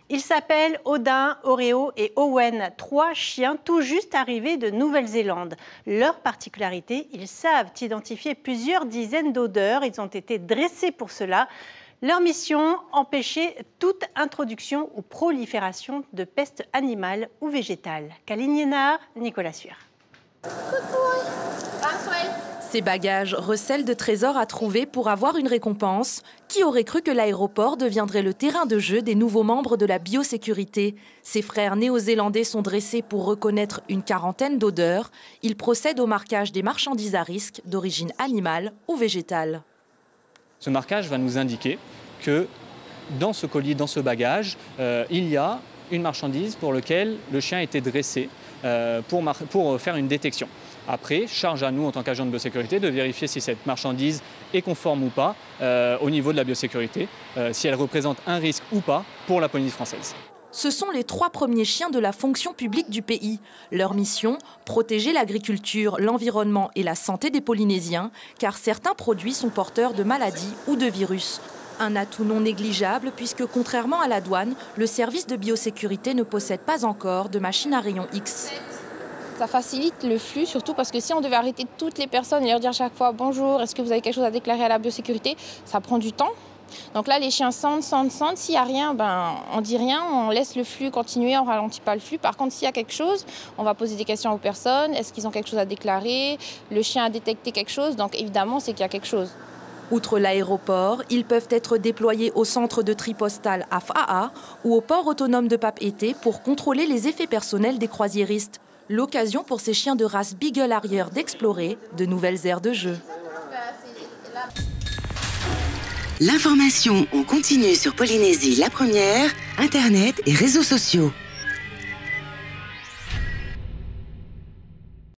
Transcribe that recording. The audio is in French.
Ils s'appellent Odin, Oreo et Owen, 3 chiens tout juste arrivés de Nouvelle-Zélande. Leur particularité, ils savent identifier plusieurs dizaines d'odeurs. Ils ont été dressés pour cela. Leur mission, empêcher toute introduction ou prolifération de pestes animales ou végétales. Kaline Liénard, Nicolas Suire. Ces bagages recèlent de trésors à trouver pour avoir une récompense. Qui aurait cru que l'aéroport deviendrait le terrain de jeu des nouveaux membres de la biosécurité? Ces frères néo-zélandais sont dressés pour reconnaître une quarantaine d'odeurs. Ils procèdent au marquage des marchandises à risque d'origine animale ou végétale. Ce marquage va nous indiquer que dans ce colis, dans ce bagage, il y a une marchandise pour laquelle le chien a été dressé pour faire une détection. Après, charge à nous, en tant qu'agents de biosécurité, de vérifier si cette marchandise est conforme ou pas au niveau de la biosécurité, si elle représente un risque ou pas pour la Polynésie française. Ce sont les 3 premiers chiens de la fonction publique du pays. Leur mission, protéger l'agriculture, l'environnement et la santé des Polynésiens, car certains produits sont porteurs de maladies ou de virus. Un atout non négligeable puisque, contrairement à la douane, le service de biosécurité ne possède pas encore de machine à rayon X. Ça facilite le flux, surtout parce que si on devait arrêter toutes les personnes et leur dire à chaque fois « Bonjour, est-ce que vous avez quelque chose à déclarer à la biosécurité ?» Ça prend du temps. Donc là, les chiens sentent. S'il n'y a rien, on ne dit rien, on laisse le flux continuer, on ne ralentit pas le flux. Par contre, s'il y a quelque chose, on va poser des questions aux personnes. Est-ce qu'ils ont quelque chose à déclarer? Le chien a détecté quelque chose, donc évidemment, c'est qu'il y a quelque chose. Outre l'aéroport, ils peuvent être déployés au centre de tri postal à Faa ou au port autonome de Papeete pour contrôler les effets personnels des croisiéristes. L'occasion pour ces chiens de race Beagle Harrier d'explorer de nouvelles aires de jeu. L'information en continu sur Polynésie la première, Internet et réseaux sociaux.